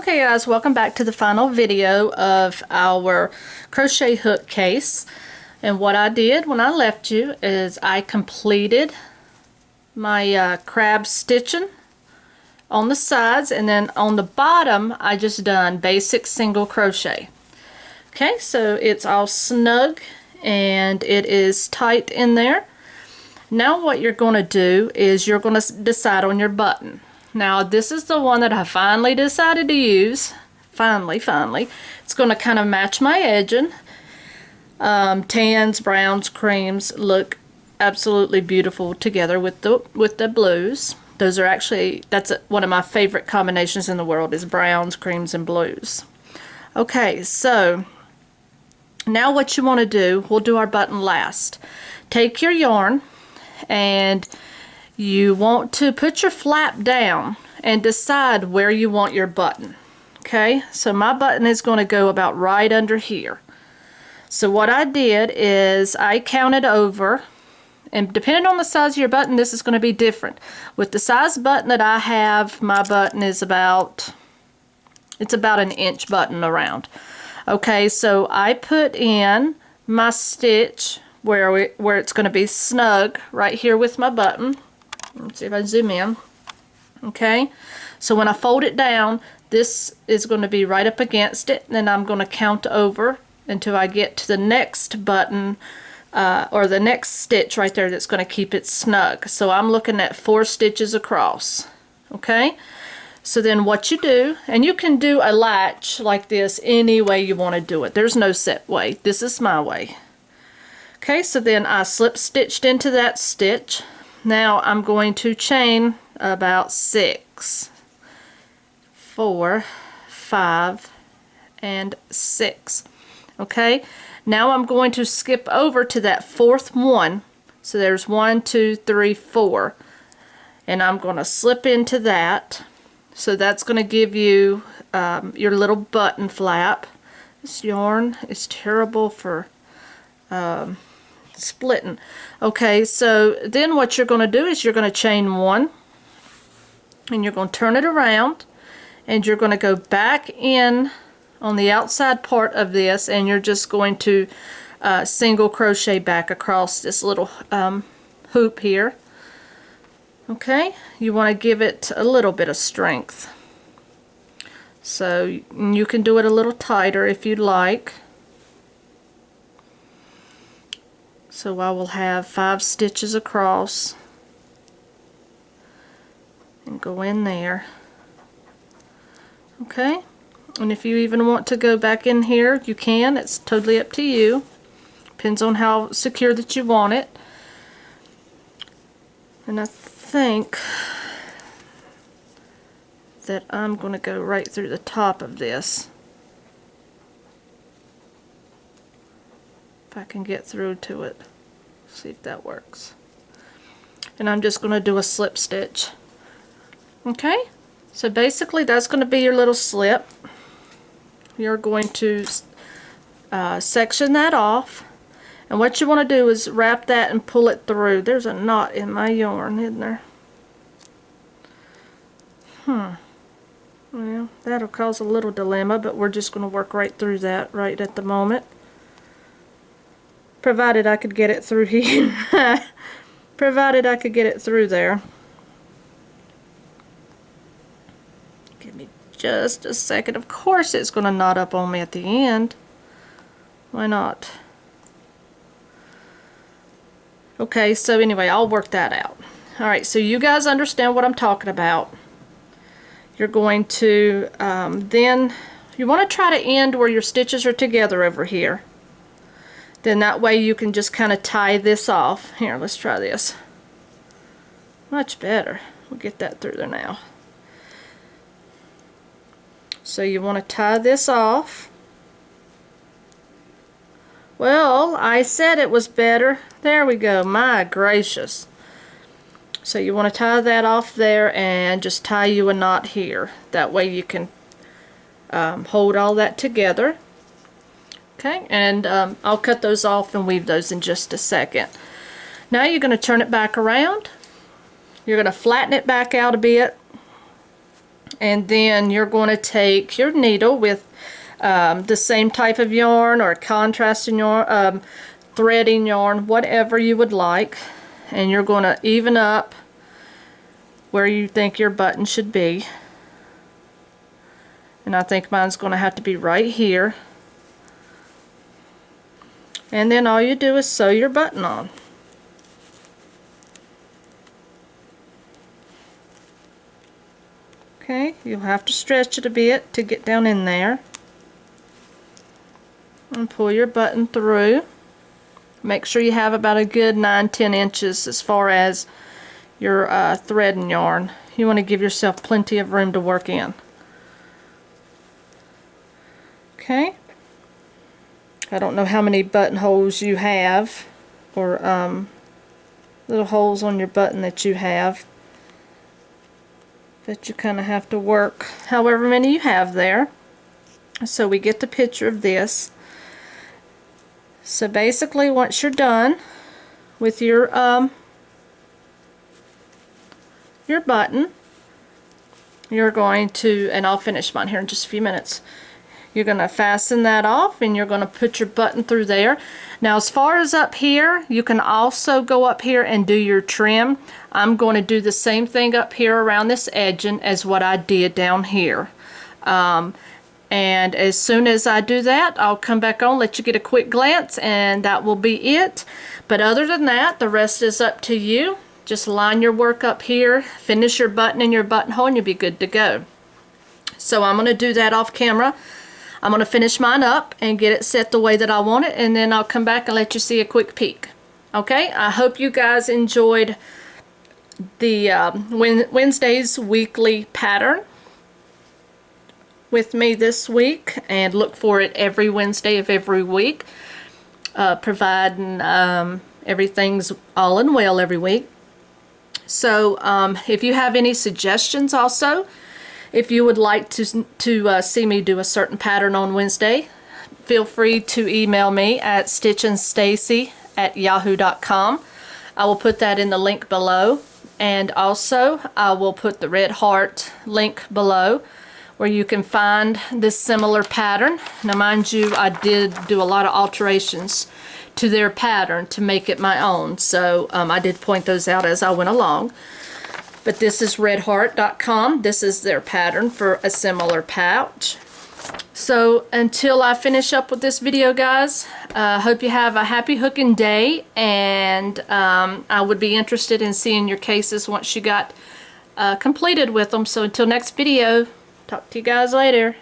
Okay guys, welcome back to the final video of our crochet hook case. And what I did when I left you is I completed my crab stitching on the sides, and then on the bottom I just done basic single crochet. Okay, so it's all snug and it is tight in there. Now what you're going to do is you're going to decide on your button. Now this is the one that I finally decided to use. Finally. It's going to kind of match my edging. Tans, browns, creams look absolutely beautiful together with the blues. Those are actually, that's one of my favorite combinations in the world, is browns, creams, and blues. Okay, so now what you want to do, we'll do our button last. Take your yarn and you want to put your flap down and decide where you want your button. Okay, so my button is going to go about right under here. So what I did is I counted over, and depending on the size of your button, this is going to be different. With the size button that I have, my button is about, it's about an inch button around. Okay, so I put in my stitch where it's going to be snug right here with my button. Let's see if I zoom in. Okay, so when I fold it down, this is going to be right up against it, and then I'm going to count over until I get to the next button or the next stitch right there that's going to keep it snug. So I'm looking at 4 stitches across. Okay, so then what you do, and you can do a latch like this any way you want to do it. There's no set way. This is my way. Okay, so then I slip stitched into that stitch. Now I'm going to chain about 6, 4, 5, and 6. Okay, now I'm going to skip over to that 4th one. So there's 1, 2, 3, 4, and I'm going to slip into that. So that's going to give you your little button flap. This yarn is terrible for splitting. Okay, so then what you're going to do is you're going to chain 1, and you're going to turn it around, and you're going to go back in on the outside part of this, and you're just going to single crochet back across this little hoop here. Okay, you want to give it a little bit of strength, so you can do it a little tighter if you'd like. So I will have 5 stitches across and go in there. Okay, and if you even want to go back in here, you can. It's totally up to you. Depends on how secure that you want it. And I think that I'm going to go right through the top of this. If I can get through to it. See if that works. And I'm just going to do a slip stitch. Okay, so basically that's going to be your little slip. You're going to section that off, and what you want to do is wrap that and pull it through. There's a knot in my yarn, isn't there? Well, that'll cause a little dilemma, but we're just going to work right through that right at the moment. Provided I could get it through here. Provided I could get it through there. Give me just a second. Of course it's going to knot up on me at the end. Why not? Okay, so anyway, I'll work that out. Alright, so you guys understand what I'm talking about. You're going to then you want to try to end where your stitches are together over here. Then that way you can just kind of tie this off. Here, let's try this. Much better. We'll get that through there now. So you want to tie this off. Well, I said it was better. There we go. My gracious. So you want to tie that off there and just tie you a knot here. That way you can hold all that together. Okay, and I'll cut those off and weave those in just a second. Now you're going to turn it back around. You're going to flatten it back out a bit. And then you're going to take your needle with the same type of yarn or contrasting yarn, threading yarn, whatever you would like, and you're going to even up where you think your button should be. And I think mine's going to have to be right here. And then all you do is sew your button on. Okay, you'll have to stretch it a bit to get down in there. And pull your button through. Make sure you have about a good 9-10 inches as far as your thread and yarn. You want to give yourself plenty of room to work in. Okay. I don't know how many buttonholes you have, or little holes on your button that you have, but you kind of have to work however many you have there. So we get the picture of this. So basically, once you're done with your button, you're going to, and I'll finish mine here in just a few minutes. You're going to fasten that off, and you're going to put your button through there. Now, as far as up here, you can also go up here and do your trim. I'm going to do the same thing up here around this edging as what I did down here. And as soon as I do that, I'll come back on, let you get a quick glance, and that will be it. But other than that, the rest is up to you. Just line your work up here, finish your button in your buttonhole, and you'll be good to go. So I'm going to do that off camera. I'm going to finish mine up and get it set the way that I want it, and then I'll come back and let you see a quick peek. Okay, I hope you guys enjoyed the Wednesday's weekly pattern with me this week, and look for it every Wednesday of every week, providing everything's all and well every week. So if you have any suggestions also, if you would like to see me do a certain pattern on Wednesday, feel free to email me at stitchinstacy@yahoo.com. I will put that in the link below, and also I will put the red heart link below where you can find this similar pattern. Now mind you, I did do a lot of alterations to their pattern to make it my own, so I did point those out as I went along. But this is redheart.com. This is their pattern for a similar pouch. So until I finish up with this video, guys, I hope you have a happy hooking day, and I would be interested in seeing your cases once you got completed with them. So until next video, talk to you guys later.